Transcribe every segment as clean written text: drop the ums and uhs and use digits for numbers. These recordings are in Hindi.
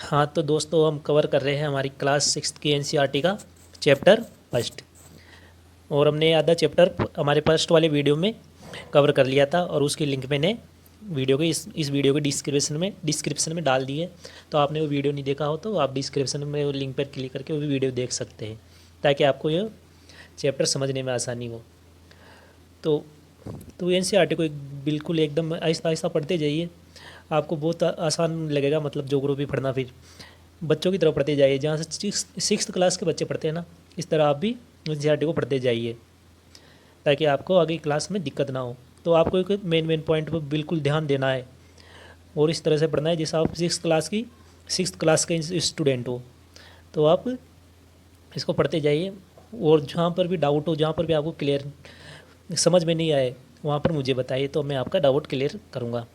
हाँ तो दोस्तों, हम कवर कर रहे हैं हमारी क्लास 6 की एनसीईआरटी का चैप्टर फर्स्ट। और हमने आधा चैप्टर हमारे फर्स्ट वाले वीडियो में कवर कर लिया था, और उसकी लिंक मैंने वीडियो के इस वीडियो के डिस्क्रिप्शन में डाल दी है। तो आपने वो वीडियो नहीं देखा हो तो आप डिस्क्रिप्शन में वो लिंक पर क्लिक करके वो वीडियो देख सकते हैं, ताकि आपको ये चैप्टर समझने में आसानी हो। तो एनसीईआरटी को बिल्कुल एकदम आहिस्ता आहिस्ता पढ़ते जाइए, आपको बहुत आसान लगेगा। मतलब ज्योग्राफी पढ़ना फिर बच्चों की तरफ पढ़ते जाइए, जहाँ से सिक्स्थ क्लास के बच्चे पढ़ते हैं ना, इस तरह आप भी एनसीईआरटी को पढ़ते जाइए, ताकि आपको आगे क्लास में दिक्कत ना हो। तो आपको एक मेन पॉइंट पर बिल्कुल ध्यान देना है, और इस तरह से पढ़ना है जैसे आप सिक्स्थ क्लास के स्टूडेंट हो। तो आप इसको पढ़ते जाइए, और जहाँ पर भी डाउट हो, जहाँ पर भी आपको क्लियर समझ में नहीं आए, वहाँ पर मुझे बताइए, तो मैं आपका डाउट क्लियर करूँगा।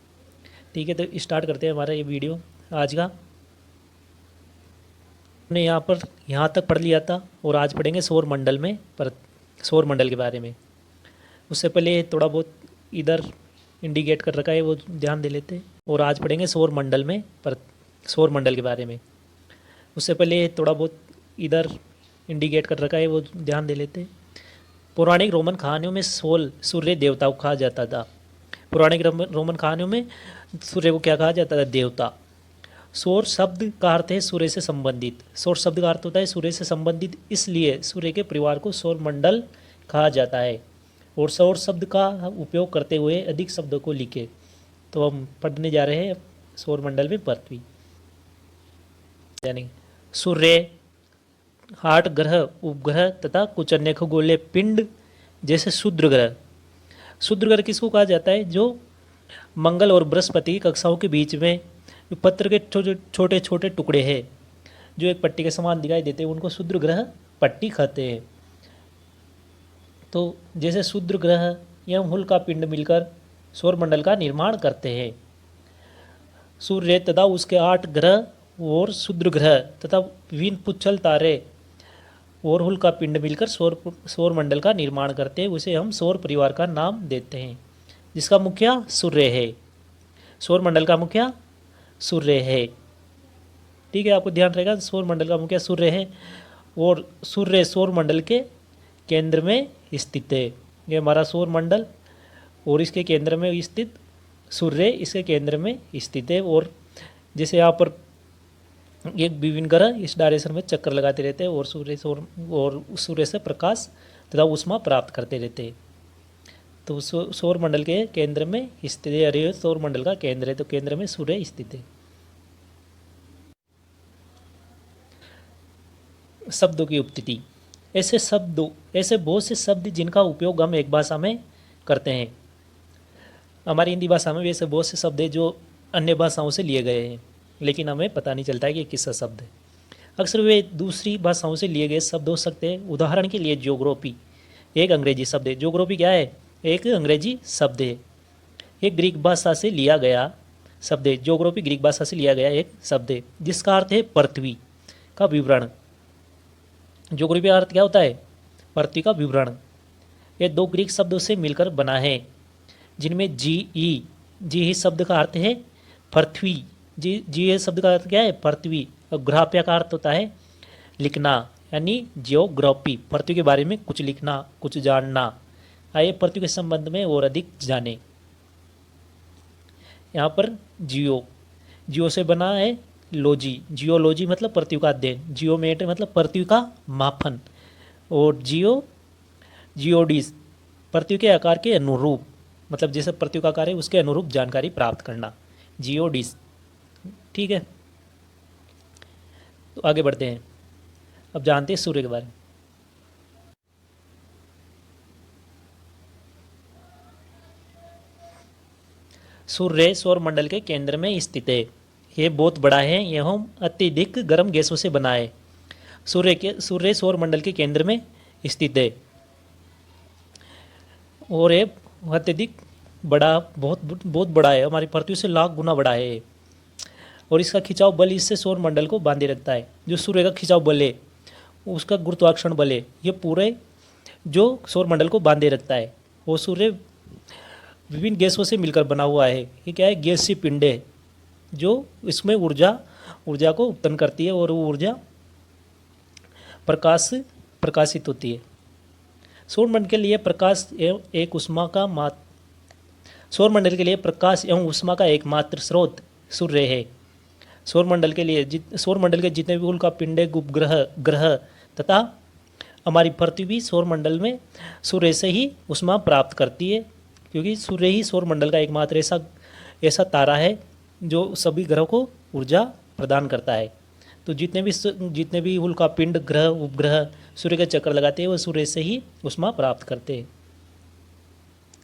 ठीक है, तो स्टार्ट करते हैं हमारा ये वीडियो आज का। हमने यहाँ तक पढ़ लिया था, और आज पढ़ेंगे सौर मंडल के बारे में। उससे पहले थोड़ा बहुत इधर इंडिकेट कर रखा है, वो ध्यान दे लेते हैं। और आज पढ़ेंगे सौर मंडल के बारे में। उससे पहले थोड़ा बहुत इधर इंडिकेट कर रखा है, वो ध्यान दे लेते हैं। पौराणिक रोमन कहानियों में सोल सूर्य देवता को कहा जाता था। पौराणिक रोमन कहानियों में सूर्य को क्या कहा जाता था? देवता। सौर शब्द का अर्थ है सूर्य से संबंधित। सौर शब्द का अर्थ होता है सूर्य से संबंधित, इसलिए सूर्य के परिवार को सौर मंडल कहा जाता है। और सौर शब्द का उपयोग करते हुए अधिक शब्दों को लिखे। तो हम पढ़ने जा रहे हैं सौर मंडल में पृथ्वी, यानी सूर्य, आठ ग्रह, उपग्रह तथा कुछ अन्य खगोलीय पिंड जैसे क्षुद्र ग्रह। क्षुद्र ग्रह किसको कहा जाता है? जो मंगल और बृहस्पति की कक्षाओं के बीच में पत्र के छोटे छोटे टुकड़े हैं, जो एक पट्टी के समान दिखाई देते हैं, उनको क्षुद्र ग्रह पट्टी कहते हैं। तो जैसे क्षुद्र ग्रह एवं उल्का पिंड मिलकर सौरमंडल का निर्माण करते हैं। सूर्य तथा उसके 8 ग्रह और क्षुद्र ग्रह तथा विभिन्न पुच्छल तारे और उल्का पिंड मिलकर सौर मंडल का निर्माण करते हैं। उसे हम सौर परिवार का नाम देते हैं, जिसका मुखिया सूर्य है। सौर मंडल का मुखिया सूर्य है। ठीक है, आपको ध्यान रहेगा, सौर मंडल का मुखिया सूर्य है, और सूर्य सौर मंडल के केंद्र में स्थित है। ये हमारा सौर मंडल, और इसके केंद्र में स्थित सूर्य इसके केंद्र में स्थित है। और जैसे यहाँ पर एक विभिन्न ग्रह इस डायरेक्शन में चक्कर लगाते रहते हैं, और सूर्य से प्रकाश तथा ऊष्मा प्राप्त करते रहते हैं। तो सौर मंडल के केंद्र में स्थित है। अरे सौर मंडल का केंद्र है, तो केंद्र में सूर्य स्थित है। शब्दों की उपस्थिति। ऐसे बहुत से शब्द जिनका उपयोग हम एक भाषा में करते हैं। हमारी हिंदी भाषा में भी ऐसे बहुत से शब्द हैं जो अन्य भाषाओं से लिए गए हैं, लेकिन हमें पता नहीं चलता है कि किसका शब्द है। अक्सर वे दूसरी भाषाओं से लिए गए शब्द हो सकते हैं। उदाहरण के लिए ज्योग्राफी एक अंग्रेजी शब्द है। ज्योग्राफी क्या है? एक अंग्रेजी शब्द है। एक ग्रीक भाषा से लिया गया शब्द है। ज्योग्राफी ग्रीक भाषा से लिया गया एक शब्द है, जिसका अर्थ है पृथ्वी का विवरण। ज्योग्राफी का अर्थ क्या होता है? पृथ्वी का विवरण। ये दो ग्रीक शब्दों से मिलकर बना है, जिनमें जी शब्द का अर्थ है पृथ्वी। जी शब्द का अर्थ क्या है? पृथ्वी। और ग्राफ्या का अर्थ होता है लिखना, यानी जियोग्राफी, पृथ्वी के बारे में कुछ लिखना, कुछ जानना। आइए पृथ्वी के संबंध में और अधिक जाने। यहाँ पर जियो से बना है लॉजी। जियोलॉजी मतलब पृथ्वी का अध्ययन। जियोमेट्री मतलब पृथ्वी का मापन। और जियोडिस पृथ्वी के आकार के अनुरूप, मतलब जैसे पृथ्वी का आकार है उसके अनुरूप जानकारी प्राप्त करना, जियोडिस। ठीक है, तो आगे बढ़ते हैं। अब जानते हैं सूर्य के बारे में। सूर्य सौर मंडल के केंद्र में स्थित है। यह बहुत बड़ा है एवं अत्यधिक गर्म गैसों से बना है। सूर्य सौर मंडल के केंद्र में स्थित है, और ये अत्यधिक बड़ा, बहुत बड़ा है। हमारी पृथ्वी से लाख गुना बड़ा है, और इसका खिंचाव बल इससे सौर मंडल को बांधे रखता है। जो सूर्य का खिंचाव बल है, उसका गुरुत्वाकर्षण बल है, ये पूरे जो सौर मंडल को बांधे रखता है। वो सूर्य विभिन्न गैसों से मिलकर बना हुआ है। ये क्या है? गैसीय पिंड है, जो इसमें ऊर्जा ऊर्जा को उत्पन्न करती है और वो ऊर्जा प्रकाशित होती है। सौरमंडल के लिए प्रकाश एवं एक उष्मा का सौरमंडल के लिए प्रकाश एवं उष्मा का एकमात्र स्रोत सूर्य है। सौरमंडल के जितने भी उल्कापिंड, उपग्रह, ग्रह तथा हमारी पृथ्वी सौरमंडल में सूर्य से ही उष्मा प्राप्त करती है, क्योंकि सूर्य ही सौरमंडल का एकमात्र ऐसा तारा है जो सभी ग्रहों को ऊर्जा प्रदान करता है। तो जितने भी उल्कापिंड, ग्रह, उपग्रह सूर्य के चक्कर लगाते हैं वो सूर्य से ही उष्मा प्राप्त करते हैं।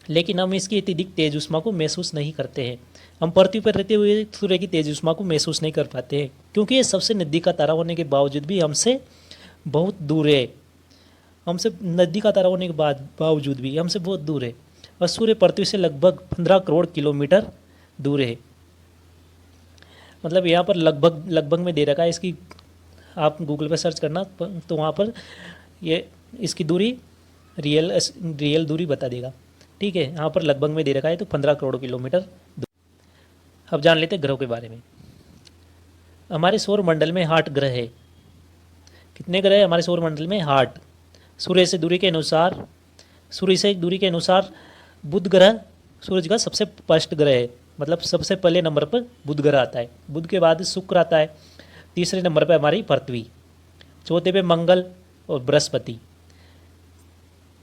लेकिन हम इसकी अत्यधिक तेज उष्मा को महसूस नहीं करते हैं। हम पृथ्वी पर रहते हुए सूर्य की तेज उष्मा को महसूस नहीं कर पाते हैं, क्योंकि ये सबसे नज़दीक का तारा होने के बावजूद भी हमसे बहुत दूर है। हमसे नज़दीक का तारा होने के बावजूद भी हमसे बहुत दूर है, और सूर्य पृथ्वी से लगभग 15 करोड़ किलोमीटर दूर है। मतलब यहाँ पर लगभग में दे रखा है, इसकी आप गूगल पर सर्च करना तो वहाँ पर ये इसकी दूरी रियल दूरी बता देगा। ठीक है, यहाँ पर लगभग में दे रखा है तो 15 करोड़ किलोमीटर दूर। अब जान लेते हैं ग्रहों के बारे में। हमारे सौरमंडल में 8 ग्रह है। कितने ग्रह है हमारे सौरमंडल में? 8। सूर्य से दूरी के अनुसार बुध ग्रह सूरज का सबसे फर्स्ट ग्रह है, मतलब सबसे पहले नंबर पर बुध ग्रह आता है। बुध के बाद शुक्र आता है, तीसरे नंबर पर हमारी पृथ्वी, चौथे पे मंगल और बृहस्पति,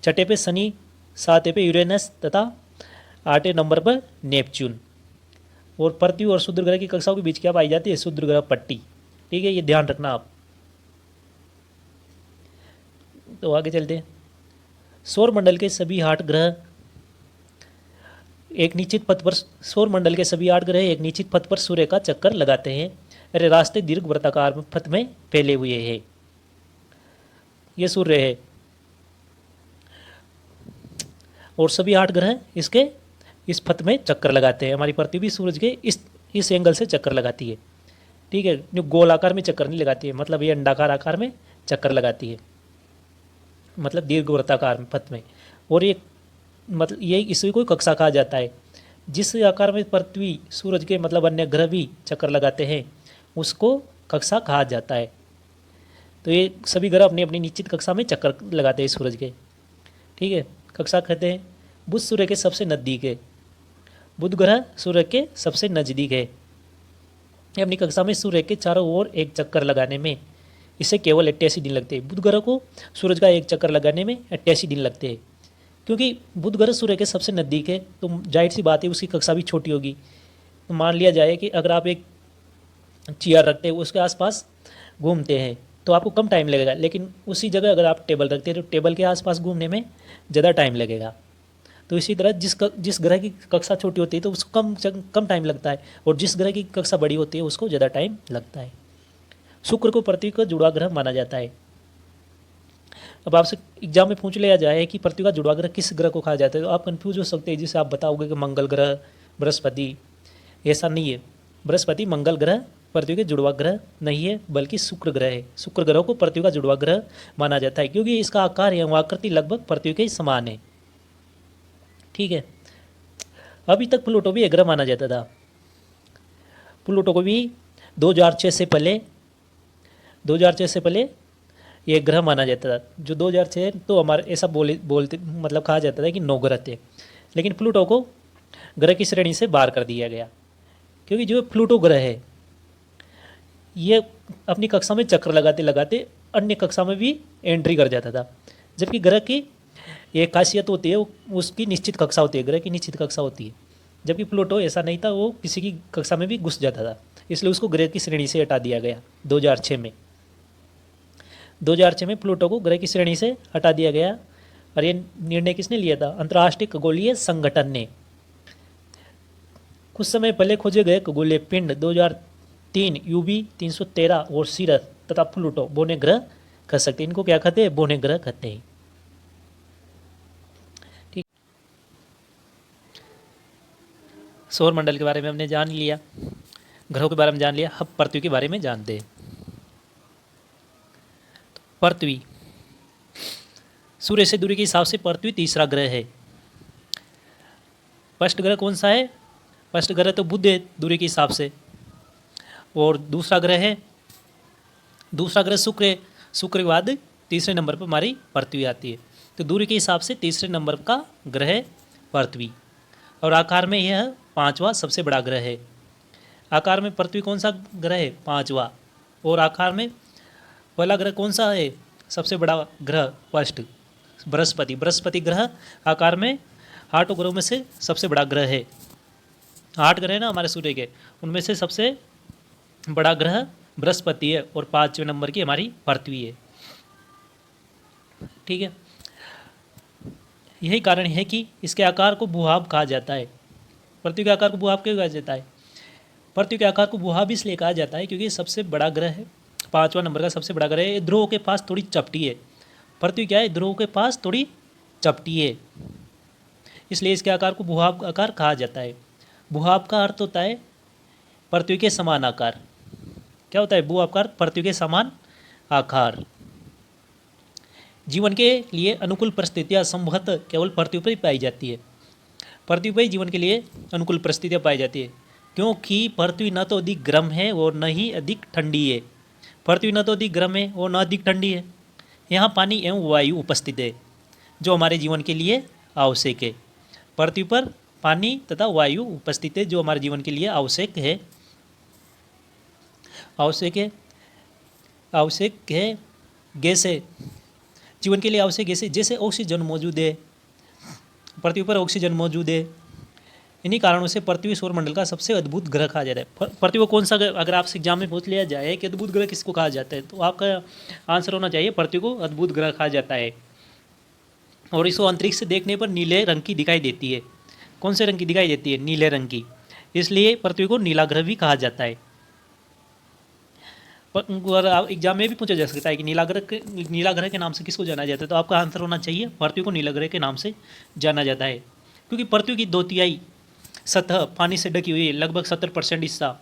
छठे पे शनि, सातवें पे यूरेनस तथा 8वें नंबर पर नेपच्यून। और पृथ्वी और शुक्र ग्रह की कक्षाओं के बीच क्या पाई जाती है? शुक्र ग्रह पट्टी। ठीक है, ये ध्यान रखना आप। तो आगे चलते हैं। सौरमंडल के सभी 8 ग्रह एक निश्चित पथ पर सूर्य का चक्कर लगाते हैं। अरे रास्ते दीर्घ वृत्ताकार पथ में फैले हुए हैं। ये सूर्य है और सभी 8 ग्रह इस पथ में चक्कर लगाते हैं। हमारी पृथ्वी सूरज के इस एंगल से चक्कर लगाती है। ठीक है, जो गोल आकार में चक्कर नहीं लगाती है, मतलब ये अंडाकार आकार में चक्कर लगाती है, मतलब दीर्घवृत्ताकार में पथ में। और ये मतलब ये इसी को कक्षा कहा जाता है। जिस आकार में पृथ्वी सूरज के मतलब अन्य ग्रह भी चक्कर लगाते हैं उसको कक्षा कहा जाता है। तो ये सभी ग्रह अपनी अपनी निश्चित कक्षा में चक्कर लगाते हैं सूरज के। ठीक है, कक्षा कहते हैं। बुध सूर्य के सबसे नज़दीक है। बुध ग्रह सूर्य के सबसे नज़दीक है। ये अपनी कक्षा में सूर्य के चारों ओर एक चक्कर लगाने में इसे केवल 88 दिन लगते हैं। बुध ग्रह को सूरज का एक चक्कर लगाने में 88 दिन लगते हैं। क्योंकि बुध ग्रह सूर्य के सबसे नज़दीक है तो जाहिर सी बात है उसकी कक्षा भी छोटी होगी। तो मान लिया जाए कि अगर आप एक चेयर रखते हैं उसके आसपास घूमते हैं तो आपको कम टाइम लगेगा, लेकिन उसी जगह अगर आप टेबल रखते हैं तो टेबल के आसपास घूमने में ज़्यादा टाइम लगेगा। तो इसी तरह जिस ग्रह की कक्षा छोटी होती है तो उसको कम टाइम लगता है, और जिस ग्रह की कक्षा बड़ी होती है उसको ज़्यादा टाइम लगता है। शुक्र को पृथ्वी का जुड़वा ग्रह माना जाता है। अब आपसे एग्जाम में पूछ लिया जाए कि पृथ्वी का जुड़वा ग्रह किस ग्रह को कहा जाता है तो आप कंफ्यूज हो सकते हैं, जिसे आप बताओगे कि मंगल ग्रह, बृहस्पति। ऐसा नहीं है, बृहस्पति मंगल ग्रह पृथ्वी के जुड़वा ग्रह नहीं है, बल्कि शुक्र ग्रह है। शुक्र ग्रह को पृथ्वी का जुड़वा ग्रह माना जाता है क्योंकि इसका आकार एवं आकृति लगभग पृथ्वी के समान है। ठीक है, अभी तक प्लूटो भी एक ग्रह माना जाता था। प्लूटो को भी 2006 से पहले ये ग्रह माना जाता था। जो 2006 तो हमारे ऐसा बोलते मतलब कहा जाता था कि 9 ग्रह थे, लेकिन प्लूटो को ग्रह की श्रेणी से बाहर कर दिया गया, क्योंकि जो प्लूटो ग्रह है ये अपनी कक्षा में चक्कर लगाते लगाते अन्य कक्षा में भी एंट्री कर जाता था। जबकि ग्रह की एक खासियत होती है, उसकी निश्चित कक्षा होती है, ग्रह की निश्चित कक्षा होती है। जबकि प्लूटो ऐसा नहीं था, वो किसी की कक्षा में भी घुस जाता था, इसलिए उसको ग्रह की श्रेणी से हटा दिया गया 2006 में। 2006 में प्लूटो को ग्रह की श्रेणी से हटा दिया गया। और ये निर्णय किसने लिया था? अंतर्राष्ट्रीय खगोलीय संगठन ने। कुछ समय पहले खोजे गए खगोलीय पिंड 2003 यूबी 313 और सीरस तथा प्लूटो बोने ग्रह कह सकते हैं। इनको क्या कहते हैं? बोने ग्रह कहते हैं। ठीक, सौर मंडल के बारे में हमने जान लिया, ग्रहों के बारे में जान लिया। अब पृथ्वी के बारे में जानते हैं। पृथ्वी, सूर्य से दूरी के हिसाब से पृथ्वी तीसरा ग्रह है। फर्स्ट ग्रह कौन सा है? फर्स्ट ग्रह तो बुध है दूरी के हिसाब से, और दूसरा ग्रह शुक्र है। शुक्र के बाद तीसरे नंबर पर हमारी पृथ्वी आती है। तो दूरी के हिसाब से तीसरे नंबर का ग्रह है पृथ्वी, और आकार में यह पांचवा सबसे बड़ा ग्रह है। आकार में पृथ्वी कौन सा ग्रह है? पांचवा। और आकार में पहला ग्रह कौन सा है? सबसे बड़ा ग्रह फर्स्ट बृहस्पति। बृहस्पति ग्रह आकार में 8 ग्रहों में से सबसे बड़ा ग्रह है। 8 ग्रह है ना हमारे सूर्य के, उनमें से सबसे बड़ा ग्रह बृहस्पति है और 5वें नंबर की हमारी पृथ्वी है। ठीक है, यही कारण है कि इसके आकार को भूभाग कहा जाता है। पृथ्वी के आकार को भूभाग क्यों कहा जाता है? पृथ्वी के आकार को भूभाग इसलिए कहा जाता है क्योंकि सबसे बड़ा ग्रह है, 5वां नंबर का सबसे बड़ा ग्रह है। ध्रुव के पास थोड़ी चपटी है। पृथ्वी क्या है? ध्रुव के पास थोड़ी चपटी है, इसलिए इसके आकार को भूभाग आकार कहा जाता है। भूभाग का अर्थ होता है पृथ्वी के समान आकार। क्या होता है भूभाग का अर्थ? पृथ्वी के समान आकार। जीवन के लिए अनुकूल परिस्थितियाँ संभवतः केवल पृथ्वी पर ही पाई जाती है। पृथ्वी पर ही जीवन के लिए अनुकूल परिस्थितियाँ पाई जाती है, क्योंकि पृथ्वी न तो अधिक गर्म है और न ही अधिक ठंडी है। पृथ्वी न तो अधिक गर्म है और न अधिक ठंडी है। यहाँ पानी एवं वायु उपस्थित है जो हमारे जीवन के लिए आवश्यक है। पृथ्वी पर पानी तथा वायु उपस्थित है जो हमारे जीवन के लिए आवश्यक है। गैस है जीवन के लिए आवश्यक गैस है, जैसे ऑक्सीजन मौजूद है। पृथ्वी पर ऑक्सीजन मौजूद है। इन्हीं कारणों से पृथ्वी सौरमंडल का सबसे अद्भुत ग्रह कहा जाता है। पृथ्वी को कौन सा, अगर आपसे एग्जाम में पूछ लिया जाए कि अद्भुत ग्रह किसको कहा जाता है, तो आपका आंसर होना चाहिए पृथ्वी को अद्भुत ग्रह कहा जाता है। और इसको अंतरिक्ष से देखने पर नीले रंग की दिखाई देती है। कौन से रंग की दिखाई देती है? नीले रंग की। इसलिए पृथ्वी को नीला ग्रह भी कहा जाता है। और एग्जाम में भी पूछा जा सकता है कि नीला ग्रह के नाम से किसको जाना जाता है, तो आपका आंसर होना चाहिए पृथ्वी को नीला ग्रह के नाम से जाना जाता है, क्योंकि पृथ्वी की 2/3 सतह पानी से ढकी हुई है। लगभग 70% हिस्सा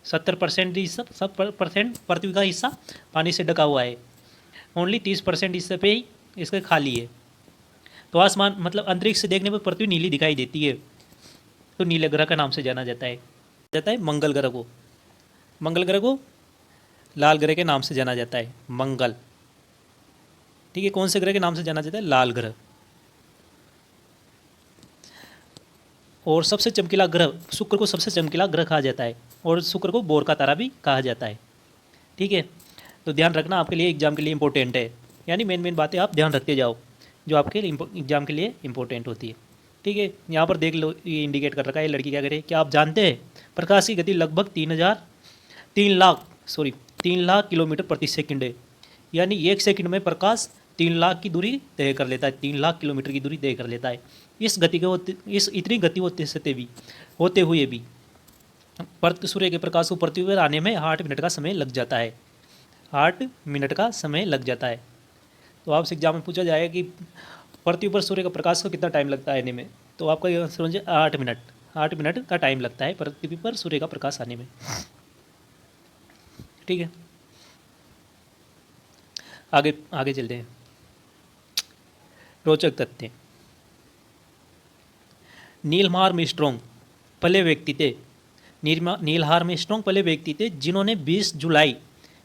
70% पृथ्वी का हिस्सा पानी से ढका हुआ है। ओनली 30% हिस्से पे ही इसके खाली है। तो आसमान मतलब अंतरिक्ष से देखने पर पृथ्वी नीली दिखाई देती है, तो नीले ग्रह का नाम से जाना जाता है। मंगल ग्रह को लाल ग्रह के नाम से जाना जाता है। मंगल, ठीक है। कौन से ग्रह के नाम से जाना जाता है? लाल ग्रह। और सबसे चमकीला ग्रह शुक्र को सबसे चमकीला ग्रह कहा जाता है, और शुक्र को बोर का तारा भी कहा जाता है। ठीक है, तो ध्यान रखना, आपके लिए एग्जाम के लिए इंपॉर्टेंट है। यानी मेन बातें आप ध्यान रखते जाओ जो आपके एग्जाम के लिए इंपॉर्टेंट होती है। ठीक है, यहाँ पर देख लो, ये इंडिकेट कर रखा है। लड़की क्या करे? क्या आप जानते हैं प्रकाश की गति लगभग 3 लाख किलोमीटर प्रति सेकंड है। यानी 1 सेकंड में प्रकाश 3 लाख की दूरी तय कर लेता है, 3 लाख किलोमीटर की दूरी तय कर लेता है। इस इतनी गति होते हुए भी सूर्य के प्रकाश को पृथ्वी पर आने में 8 मिनट का समय लग जाता है। 8 मिनट का समय लग जाता है। तो आपसे एग्जाम में पूछा जाएगा कि पृथ्वी पर सूर्य का प्रकाश को कितना टाइम लगता है आने में, तो आपका ये समझिए 8 मिनट। 8 मिनट का टाइम लगता है पृथ्वी पर सूर्य का प्रकाश आने में। ठीक है, आगे चलते हैं। रोचक तथ्य। नील आर्मस्ट्रॉन्ग पहले व्यक्ति थे जिन्होंने 20 जुलाई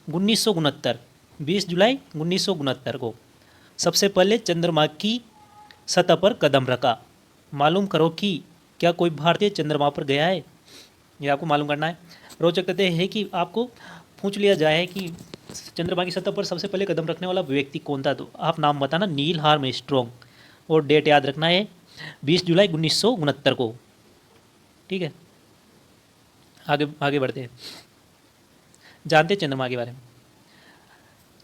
1969 को सबसे पहले चंद्रमा की सतह पर कदम रखा। मालूम करो कि क्या कोई भारतीय चंद्रमा पर गया है, ये आपको मालूम करना है। रोचक तथ्य है कि आपको पूछ लिया जाए कि चंद्रमा की सतह पर सबसे पहले कदम रखने वाला व्यक्ति कौन था, तो आप नाम बताना, नील आर्मस्ट्रॉन्ग। और डेट याद रखना है 20 जुलाई 1969 को। ठीक है, आगे बढ़ते हैं, जानते हैं चंद्रमा के बारे में।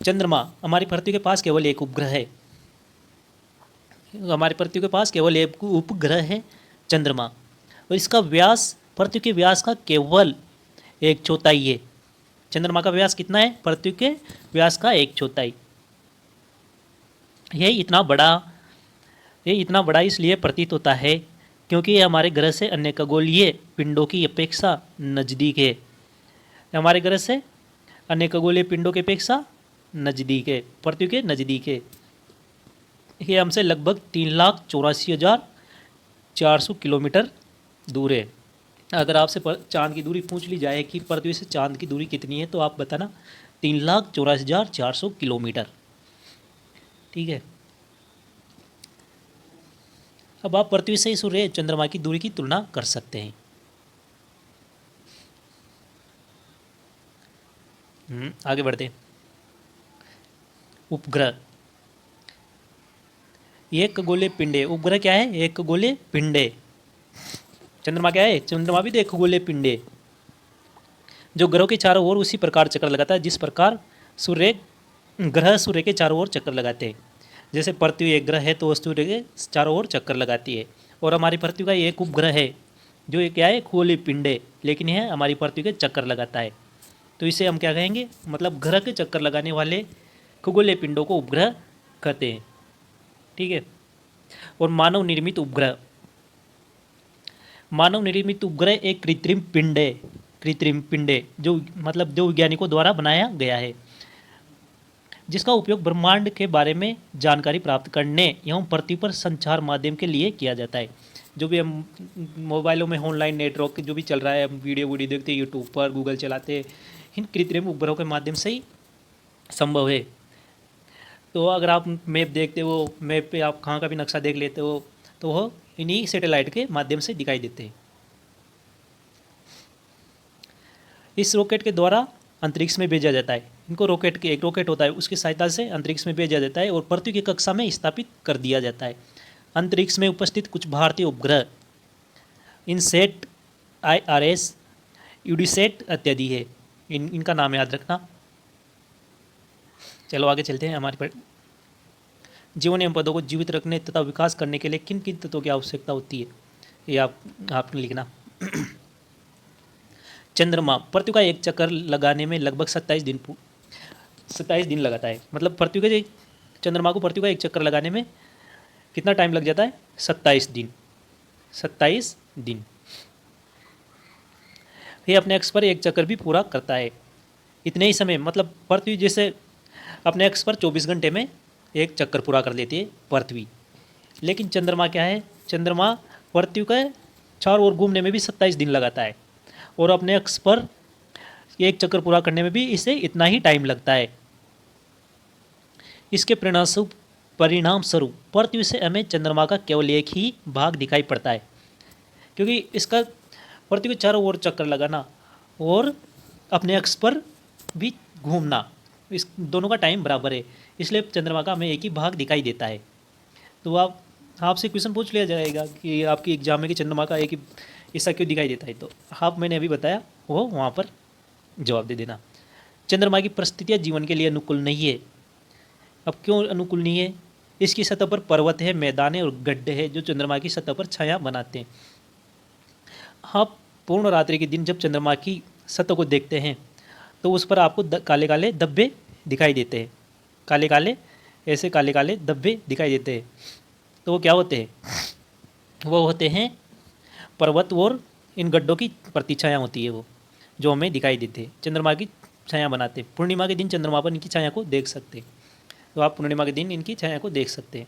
चंद्रमा हमारी पृथ्वी के पास केवल एक उपग्रह है। हमारी पृथ्वी के पास केवल एक उपग्रह है चंद्रमा, और इसका व्यास पृथ्वी के व्यास का केवल 1/4 है। चंद्रमा का व्यास कितना है? पृथ्वी के व्यास का 1/4। यह इतना बड़ा इसलिए प्रतीत होता है क्योंकि ये हमारे ग्रह से अन्य खगोलीय पिंडों की अपेक्षा नज़दीक है। हमारे ग्रह से अन्य खगोलीय पिंडों की अपेक्षा नज़दीक है, पृथ्वी के नज़दीक है। ये हमसे लगभग 3,84,400 किलोमीटर दूर है। अगर आपसे चांद की दूरी पूछ ली जाए कि पृथ्वी से चांद की दूरी कितनी है, तो आप बताना 3,84,400 किलोमीटर। ठीक है। अब आप पृथ्वी से सूर्य चंद्रमा की दूरी की तुलना कर सकते हैं। आगे बढ़ते हैं। उपग्रह, एक खगोलीय पिंड है। उपग्रह क्या है? एक खगोलीय पिंड है। चंद्रमा क्या है? चंद्रमा भी तो एक खगोलीय पिंड है, जो ग्रहों के चारों ओर उसी प्रकार चक्कर लगाता है जिस प्रकार सूर्य ग्रह सूर्य के चारों ओर चक्कर लगाते हैं। जैसे पृथ्वी एक ग्रह है तो सूर्य के चारों ओर चक्कर लगाती है, और हमारी पृथ्वी का एक उपग्रह है जो ये क्या है? खगोलीय पिंड है, लेकिन यह हमारी पृथ्वी के चक्कर लगाता है। तो इसे हम क्या कहेंगे? मतलब ग्रह के चक्कर लगाने वाले खगोलीय पिंडों को उपग्रह कहते हैं। ठीक है। और मानव निर्मित उपग्रह, मानव निर्मित उपग्रह एक कृत्रिम पिंड है। कृत्रिम पिंड है जो मतलब जो वैज्ञानिकों द्वारा बनाया गया है, जिसका उपयोग ब्रह्मांड के बारे में जानकारी प्राप्त करने एवं पृथ्वी पर संचार माध्यम के लिए किया जाता है। जो भी हम मोबाइलों में ऑनलाइन नेटवर्क जो भी चल रहा है, हम वीडियो देखते हैं यूट्यूब पर, गूगल चलाते हैं, इन कृत्रिम उपग्रहों के माध्यम से ही संभव है। तो अगर आप मैप देखते हो, मैप पे आप कहाँ का भी नक्शा देख लेते हो, तो वो इन्हीं सैटेलाइट के माध्यम से दिखाई देते हैं। इस रॉकेट के द्वारा अंतरिक्ष में भेजा जाता है। इनको रॉकेट के एक रॉकेट होता है, उसकी सहायता से अंतरिक्ष में भेजा जाता है और पृथ्वी की कक्षा में स्थापित कर दिया जाता है। अंतरिक्ष में उपस्थित कुछ भारतीय उपग्रह इनसेट, IRS, यूडीसेट इत्यादि है। इनका नाम याद रखना। चलो आगे चलते हैं। हमारे पर जीवन एवं पदों को जीवित रखने तथा विकास करने के लिए किन किन तत्वों की आवश्यकता होती है, ये आपने लिखना। चंद्रमा पृथ्वी का एक चक्कर लगाने में लगभग 27 दिन लगाता है। मतलब पृथ्वी के चंद्रमा को पृथ्वी का एक चक्कर लगाने में कितना टाइम लग जाता है? 27 दिन। 27 दिन। ये अपने अक्ष पर एक चक्कर भी पूरा करता है। इतने ही समय, मतलब पृथ्वी जैसे अपने अक्ष पर 24 घंटे में एक चक्कर पूरा कर लेती है पृथ्वी, लेकिन चंद्रमा क्या है? चंद्रमा पृथ्वी के चारों ओर घूमने में भी 27 दिन लगाता है, और अपने अक्ष पर एक चक्कर पूरा करने में भी इसे इतना ही टाइम लगता है। इसके परिणाम स्वरूप पृथ्वी से हमें चंद्रमा का केवल एक ही भाग दिखाई पड़ता है, क्योंकि इसका पृथ्वी के चारों ओर चक्कर लगाना और अपने अक्ष पर भी घूमना, इस दोनों का टाइम बराबर है, इसलिए चंद्रमा का हमें एक ही भाग दिखाई देता है। तो आपसे क्वेश्चन पूछ लिया जाएगा कि आपकी एग्जाम में कि चंद्रमा का एक ही हिस्सा क्यों दिखाई देता है, तो मैंने अभी बताया वो वहाँ पर जवाब दे देना। चंद्रमा की परिस्थितियाँ जीवन के लिए अनुकूल नहीं है। अब क्यों अनुकूल नहीं है? इसकी सतह पर पर्वत है, मैदान है और गड्ढे हैं जो चंद्रमा की सतह पर छाया बनाते हैं। आप पूर्ण रात्रि के दिन जब चंद्रमा की सतह को देखते हैं तो उस पर आपको काले काले धब्बे दिखाई देते हैं। काले काले ऐसे काले काले धब्बे दिखाई देते हैं। तो वो क्या होते हैं? वो होते हैं पर्वत और इन गड्ढों की प्रतिछाया होती है, वो जो हमें दिखाई देते हैं, चंद्रमा की छाया बनाते हैं। पूर्णिमा के दिन चंद्रमा पर इनकी छाया को देख सकते हैं, तो आप पूर्णिमा के दिन इनकी छाया को देख सकते हैं।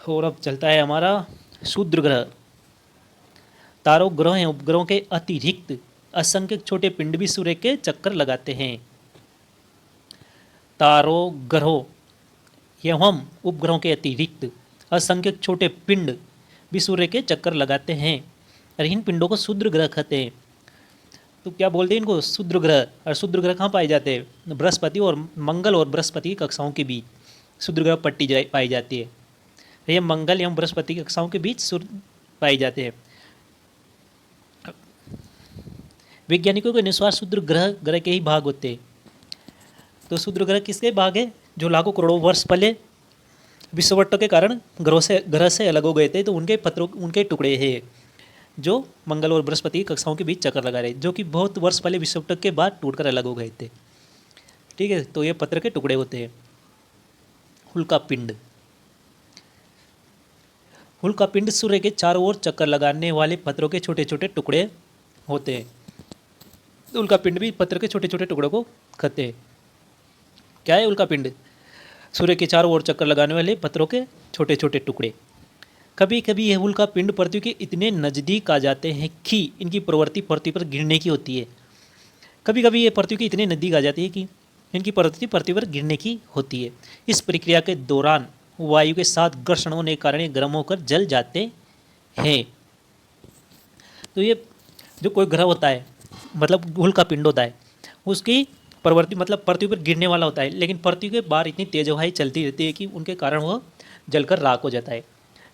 और अब चलता है हमारा क्षुद्र ग्रह। तारों, ग्रहों एवं उपग्रहों के अतिरिक्त असंख्य छोटे पिंड भी सूर्य के चक्कर लगाते हैं। तारों, ग्रहों एवं उपग्रहों के अतिरिक्त असंख्य छोटे पिंड भी सूर्य के चक्कर लगाते हैं, और इन पिंडों को क्षुद्र ग्रह कहते हैं। तो क्या बोलते हैं इनको? क्षुद्र ग्रह। और क्षुद्र ग्रह कहाँ पाए जाते हैं? बृहस्पति और मंगल और बृहस्पति की कक्षाओं के बीच क्षुद्र ग्रह पाई जाती है। ये मंगल एवं बृहस्पति की कक्षाओं के बीच पाए जाते हैं। वैज्ञानिकों के अनुसार क्षुद्र ग्रह के ही भाग होते हैं। तो क्षुद्र ग्रह किसके भाग है? जो लाखों करोड़ों वर्ष पहले विषुवटों के कारण ग्रह से अलग हो गए थे, तो उनके टुकड़े हैं जो मंगल और बृहस्पति की कक्षाओं के बीच चक्कर लगा रहे, जो कि बहुत वर्ष पहले विषुवट के बाद टूटकर अलग हो गए थे। ठीक है, तो ये पत्र के टुकड़े होते हैं। उल्का पिंड। उल्का पिंड सूर्य के चारों ओर चक्कर लगाने वाले पत्थरों के छोटे छोटे टुकड़े होते हैं। तो उल्का पिंड भी पत्थर के छोटे छोटे टुकड़ों को कहते हैं। क्या है उल्का पिंड? सूर्य के चारों ओर चक्कर लगाने वाले पत्थरों के छोटे छोटे टुकड़े। कभी कभी ये उल्का पिंड पृथ्वी के इतने नज़दीक आ जाते हैं कि इनकी प्रवृत्ति पृथ्वी पर गिरने की होती है। कभी कभी ये पृथ्वी के इतने नज़दीक आ जाती है कि इनकी प्रवृत्ति पृथ्वी पर गिरने की होती है। इस प्रक्रिया के दौरान वायु के साथ घर्षण होने के कारण ये गर्म होकर जल जाते हैं। तो ये जो कोई ग्रह होता है, मतलब उल्का पिंड होता है, उसकी प्रवृत्ति मतलब पृथ्वी पर गिरने वाला होता है, लेकिन पृथ्वी के बाहर इतनी तेज हवाएं चलती रहती है कि उनके कारण वह जलकर राख हो जाता है।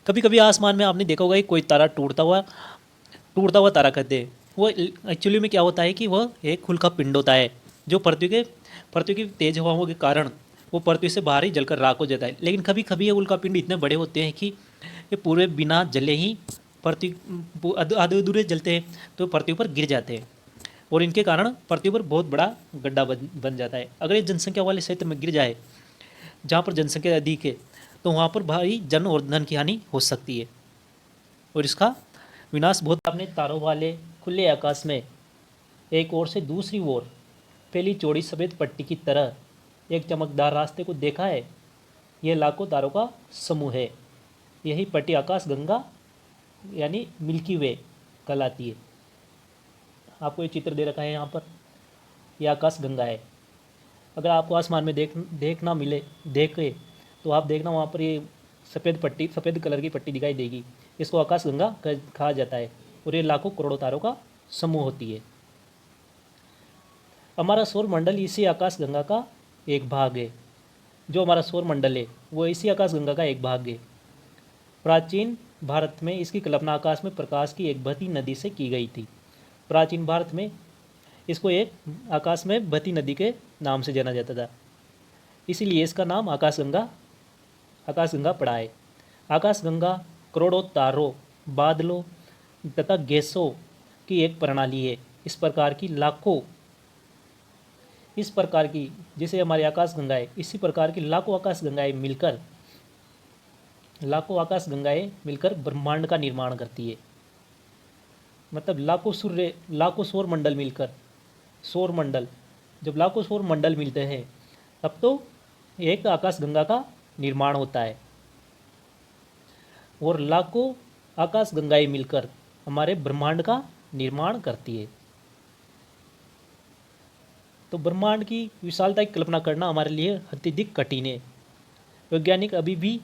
कभी कभी आसमान में आपने देखा होगा कि कोई तारा टूटता हुआ तारा कहते हैं। वो एक्चुअली में क्या होता है कि वह एक उल्का पिंड होता है जो पृथ्वी की तेज हवाओं के कारण वो पृथ्वी से बाहर ही जलकर राख हो जाता है। लेकिन कभी कभी ये उल्का पिंड इतने बड़े होते हैं कि ये पूरे बिना जले ही पृथ्वी आधे अधूरे जलते हैं तो पृथ्वी पर गिर जाते हैं और इनके कारण पृथ्वी पर बहुत बड़ा गड्ढा बन जाता है। अगर ये जनसंख्या वाले क्षेत्र में गिर जाए जहाँ पर जनसंख्या अधिक है तो वहाँ पर भारी जन और धन की हानि हो सकती है और इसका विनाश बहुत। आपने तारों वाले खुले आकाश में एक ओर से दूसरी ओर फैली चौड़ी सफ़ेद पट्टी की तरह एक चमकदार रास्ते को देखा है। यह लाखों तारों का समूह है। यही पट्टी आकाश गंगा यानी मिल्की वे कहलाती है। आपको ये चित्र दे रखा है यहाँ पर, यह आकाश गंगा है। अगर आपको आसमान में देखे तो आप देखना वहाँ पर ये सफ़ेद कलर की पट्टी दिखाई देगी। इसको आकाश गंगा कहा जाता है और ये लाखों करोड़ों तारों का समूह होती है। हमारा सौर मंडल इसी आकाश गंगा का एक भाग है। जो हमारा सौर मंडल है वो इसी आकाश गंगा का एक भाग है। प्राचीन भारत में इसकी कल्पना आकाश में प्रकाश की एक बहती नदी से की गई थी। प्राचीन भारत में इसको एक आकाश में बहती नदी के नाम से जाना जाता था, इसीलिए इसका नाम आकाश गंगा पड़ा है। आकाश गंगा करोड़ों तारों, बादलों तथा गैसों की एक प्रणाली है। इस प्रकार की जैसे हमारी आकाश गंगा है, इसी प्रकार की लाखों आकाश गंगाएं मिलकर ब्रह्मांड का निर्माण करती है। मतलब लाखों सौर मंडल मिलकर जब लाखों सौर मंडल मिलते हैं तब तो एक आकाश गंगा का निर्माण होता है और लाखों आकाश गंगाएं मिलकर हमारे ब्रह्मांड का निर्माण करती है। तो ब्रह्मांड की विशालता की कल्पना करना हमारे लिए अत्यधिक कठिन है। वैज्ञानिक अभी भी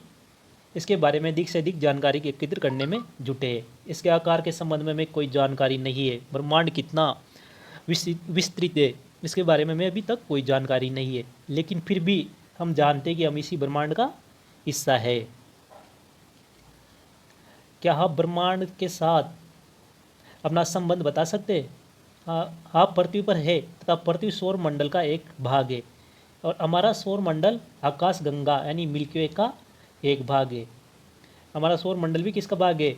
इसके बारे में अधिक से अधिक जानकारी एकत्र करने में जुटे हैं। इसके आकार के संबंध में कोई जानकारी नहीं है। ब्रह्मांड कितना विस्तृत है इसके बारे में अभी तक कोई जानकारी नहीं है, लेकिन फिर भी हम जानते हैं कि हम इसी ब्रह्मांड का हिस्सा है। क्या आप ब्रह्मांड के साथ अपना संबंध बता सकते हैं? आप पृथ्वी पर है तथा पृथ्वी सौर मंडल का एक भाग है और हमारा सौर मंडल आकाश गंगा यानी मिल्की वे का एक भाग है। हमारा सौर मंडल भी किसका भाग है?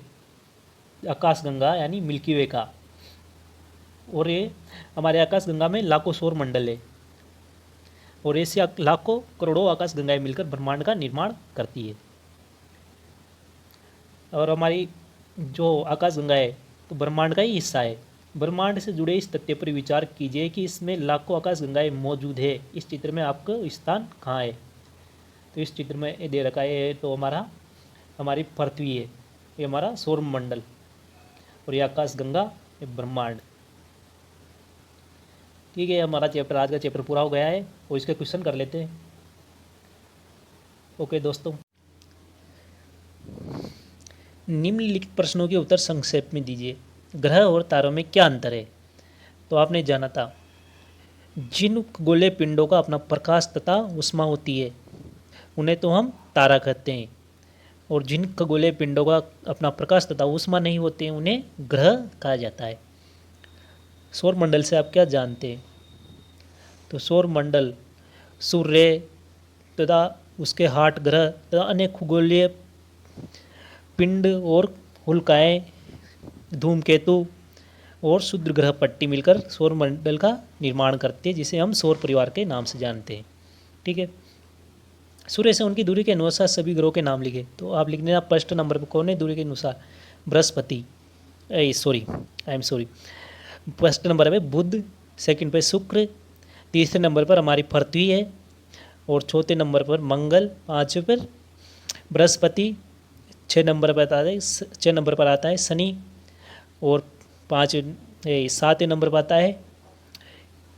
आकाश गंगा यानी मिल्की वे का। और ये हमारे आकाश गंगा में लाखों सौर मंडल है और ऐसे लाखों करोड़ों आकाश गंगाएं मिलकर ब्रह्मांड का निर्माण करती है। और हमारी जो आकाश गंगा है तो ब्रह्मांड का ही हिस्सा है। ब्रह्मांड से जुड़े इस तथ्य पर विचार कीजिए कि इसमें लाखों आकाश गंगाएं मौजूद है। इस चित्र में आपका स्थान कहाँ है? तो इस चित्र में ये दे रखा है, तो हमारी पृथ्वी है, ये हमारा सौर मंडल और ये आकाश गंगा, ये ब्रह्मांड। ठीक है, हमारा चैप्टर आज का चैप्टर पूरा हो गया है और इसके क्वेश्चन कर लेते हैं। ओके दोस्तों, निम्नलिखित प्रश्नों के उत्तर संक्षेप में दीजिए। ग्रह और तारों में क्या अंतर है? तो आपने जाना था जिन खगोलीय पिंडों का अपना प्रकाश तथा ऊष्मा होती है उन्हें तो हम तारा कहते हैं, और जिन खगोलीय पिंडों का अपना प्रकाश तथा ऊष्मा नहीं होते हैं उन्हें ग्रह कहा जाता है। सौर मंडल से आप क्या जानते हैं? तो सौर मंडल सूर्य तथा उसके 8 ग्रह तथा अन्य खगोलीय पिंड और उल्काएं, धूमकेतु और क्षुद्र ग्रह पट्टी मिलकर सौर मंडल का निर्माण करती है, जिसे हम सौर परिवार के नाम से जानते हैं। ठीक है, सूर्य से उनकी दूरी के अनुसार सभी ग्रहों के नाम लिखे। तो आप लिख देना फर्स्ट नंबर पर कौन है दूरी के अनुसार? बृहस्पति, फर्स्ट नंबर पे बुध, सेकंड पे शुक्र, तीसरे नंबर पर हमारी पृथ्वी है और चौथे नंबर पर मंगल, पाँचवें पर बृहस्पति, 6 नंबर पर आता है 6 नंबर पर आता है शनि, और 7वें नंबर पर आता है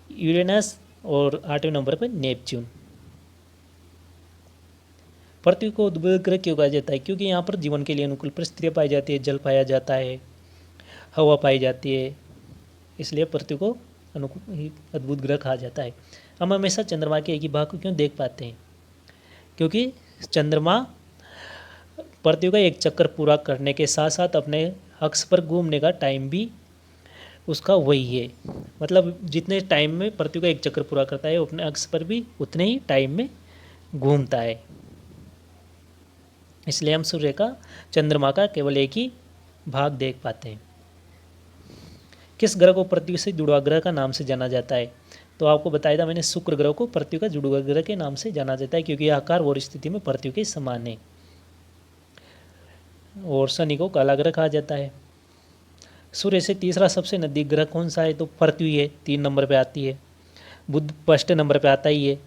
यूरेनस, और 8वें नंबर पर नेपच्यून। पृथ्वी को उद्भिद ग्रह क्यों कहा जाता है? क्योंकि यहाँ पर जीवन के लिए अनुकूल परिस्थितियाँ पाई जाती है, जल पाया जाता है, हवा पाई जाती है, इसलिए पृथ्वी को अनुकूल अद्भुत ग्रह कहा जाता है। हम हमेशा चंद्रमा के एक ही भाग को क्यों देख पाते हैं? क्योंकि चंद्रमा पृथ्वी का एक चक्कर पूरा करने के साथ साथ अपने अक्ष पर घूमने का टाइम भी उसका वही है। मतलब जितने टाइम में पृथ्वी का एक चक्कर पूरा करता है, वो अपने अक्ष पर भी उतने ही टाइम में घूमता है। इसलिए हम सूर्य का, चंद्रमा का केवल एक ही भाग देख पाते हैं। किस ग्रह को पृथ्वी से जुड़वा ग्रह का नाम से जाना जाता है? तो आपको बताया था मैंने, शुक्र ग्रह को पृथ्वी का जुड़वा ग्रह के नाम से जाना जाता है, क्योंकि आकार और स्थिति में पृथ्वी के समान है। और शनि को काला ग्रह कहा जाता है। सूर्य से तीसरा सबसे नजदीक ग्रह कौन सा है? तो पृथ्वी है, 3 नंबर पे आती है। बुध फर्स्ट नंबर पे आता ही है,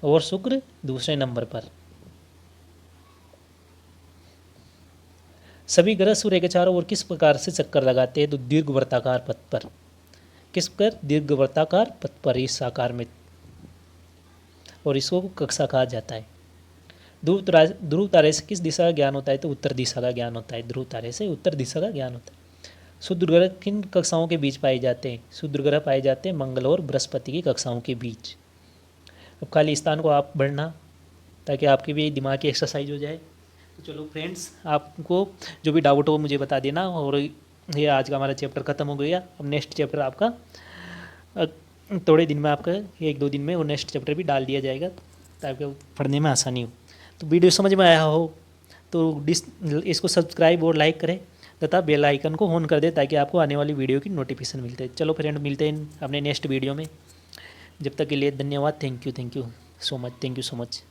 और शुक्र दूसरे नंबर पर। सभी ग्रह सूर्य के चारों ओर किस प्रकार से चक्कर लगाते हैं? तो दीर्घवृत्ताकार पथ पर। किस पर? दीर्घवृत्ताकार पथ पर, इस आकार में, और इसको कक्षा कहा जाता है। ध्रुव तारे से किस दिशा का ज्ञान होता है? तो उत्तर दिशा का ज्ञान होता है। ध्रुव तारे से उत्तर दिशा का ज्ञान होता है। क्षुद्र ग्रह किन कक्षाओं के बीच पाए जाते हैं? क्षुद्र ग्रह पाए जाते हैं मंगल और बृहस्पति की कक्षाओं के बीच। अब खाली स्थान को आप बढ़ना, ताकि आपकी भी दिमाग की एक्सरसाइज हो जाए। तो चलो फ्रेंड्स, आपको जो भी डाउट हो मुझे बता देना। और ये आज का हमारा चैप्टर ख़त्म हो गया। अब नेक्स्ट चैप्टर आपका थोड़े दिन में, आपका 1-2 दिन में वो नेक्स्ट चैप्टर भी डाल दिया जाएगा, ताकि पढ़ने में आसानी हो। तो वीडियो समझ में आया हो तो इसको सब्सक्राइब और लाइक करें, तथा बेल आइकन को ऑन कर दें, ताकि आपको आने वाली वीडियो की नोटिफिकेशन मिलते है। चलो फ्रेंड, मिलते हैं अपने नेक्स्ट वीडियो में। जब तक के लिए धन्यवाद। Thank you so much.